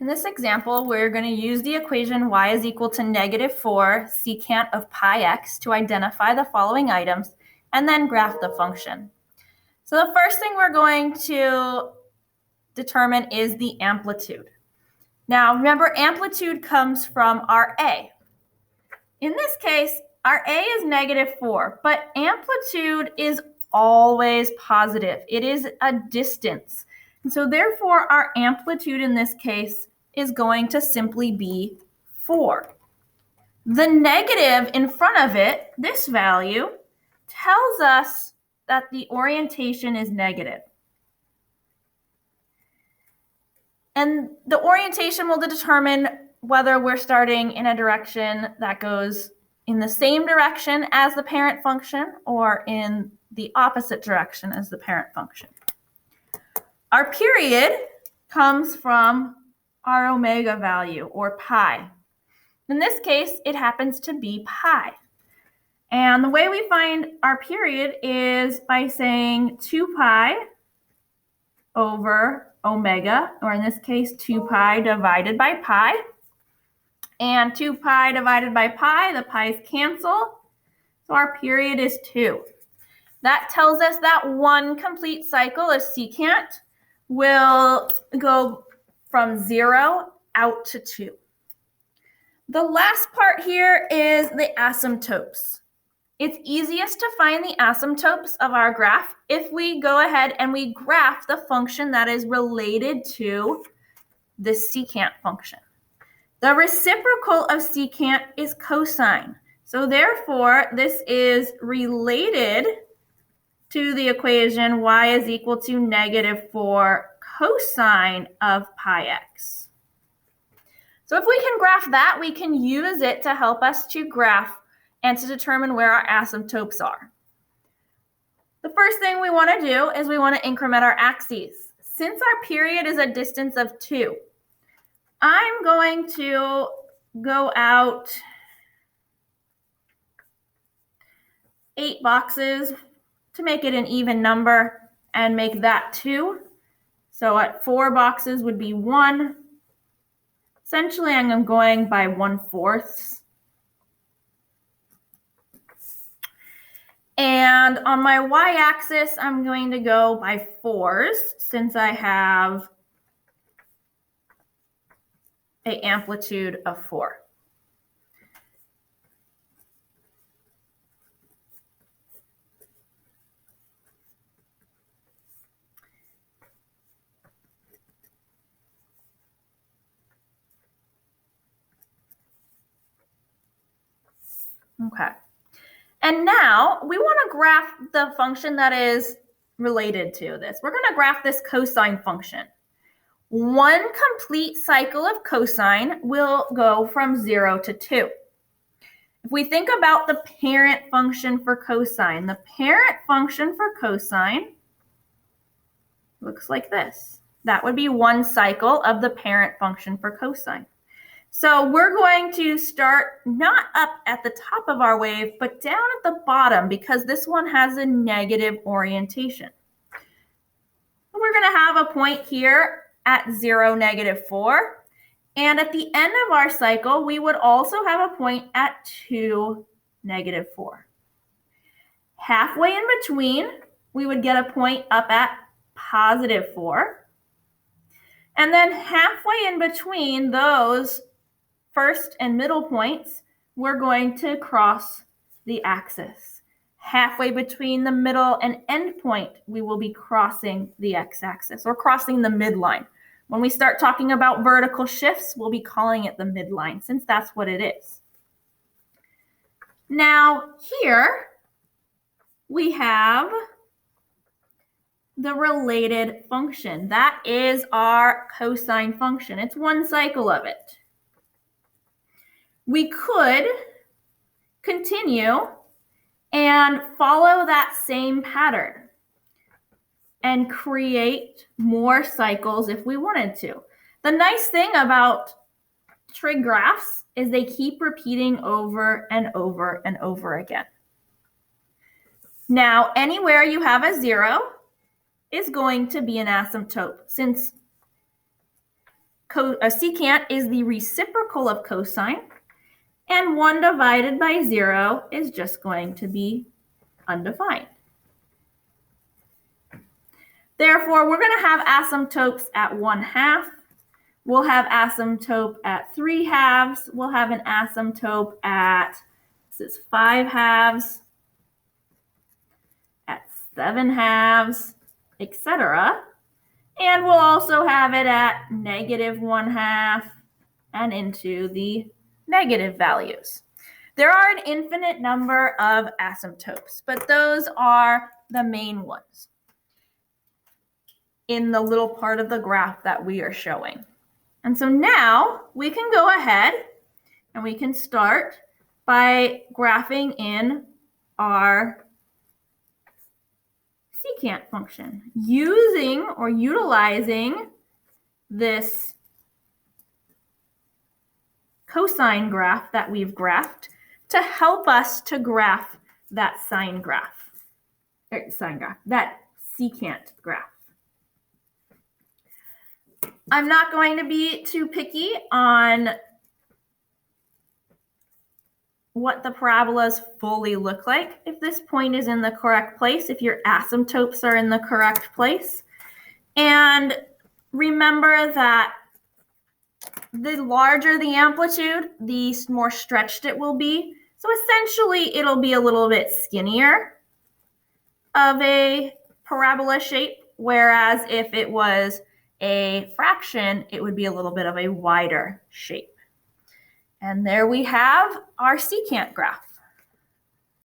In this example, we're going to use the equation y is equal to -4 secant of pi x to identify the following items and then graph the function. So the first thing we're going to determine is the amplitude. Now, remember, amplitude comes from our a. In this case, our a is -4, but amplitude is always positive. It is a distance. And so therefore, our amplitude in this case is going to simply be 4. The negative in front of it, this value, tells us that the orientation is negative. And the orientation will determine whether we're starting in a direction that goes in the same direction as the parent function or in the opposite direction as the parent function. Our period comes from our omega value, or pi. In this case, it happens to be pi. And the way we find our period is by saying 2 pi over omega, or in this case, 2 pi divided by pi. And 2 pi divided by pi, the pi's cancel. So our period is 2. That tells us that one complete cycle of secant will go from 0 out to 2. The last part here is the asymptotes. It's easiest to find the asymptotes of our graph if we go ahead and we graph the function that is related to the secant function. The reciprocal of secant is cosine. So therefore, this is related to the equation y is equal to -4 cosine of pi x. So if we can graph that, we can use it to help us to graph and to determine where our asymptotes are. The first thing we want to do is we want to increment our axes. Since our period is a distance of 2, I'm going to go out 8 boxes to make it an even number and make that 2. So at 4 boxes would be 1. Essentially, I'm going by 1/4. And on my y-axis, I'm going to go by 4s since I have an amplitude of 4. Okay. And now we want to graph the function that is related to this. We're going to graph this cosine function. One complete cycle of cosine will go from 0 to 2. If we think about the parent function for cosine, the parent function for cosine looks like this. That would be one cycle of the parent function for cosine. So we're going to start not up at the top of our wave, but down at the bottom because this one has a negative orientation. We're going to have a point here at 0, -4. And at the end of our cycle, we would also have a point at 2, -4. Halfway in between, we would get a point up at +4. And then halfway in between those first and middle points, we're going to cross the axis. Halfway between the middle and end point, we will be crossing the x-axis or crossing the midline. When we start talking about vertical shifts, we'll be calling it the midline since that's what it is. Now here we have the related function. That is our cosine function. It's one cycle of it. We could continue and follow that same pattern and create more cycles if we wanted to. The nice thing about trig graphs is they keep repeating over and over and over again. Now, anywhere you have a 0 is going to be an asymptote since secant is the reciprocal of cosine, and 1 divided by 0 is just going to be undefined. Therefore, we're going to have asymptotes at 1/2. We'll have asymptote at 3/2. We'll have an asymptote at 5/2, at 7/2, etc. And we'll also have it at -1/2 and into the negative values. There are an infinite number of asymptotes, but those are the main ones in the little part of the graph that we are showing. And so now we can go ahead and we can start by graphing in our secant function using or utilizing this cosine graph that we've graphed to help us to graph that that secant graph. I'm not going to be too picky on what the parabolas fully look like. If this point is in the correct place, if your asymptotes are in the correct place. And remember that the larger the amplitude, the more stretched it will be. So essentially, it'll be a little bit skinnier of a parabola shape, whereas if it was a fraction, it would be a little bit of a wider shape. And there we have our secant graph.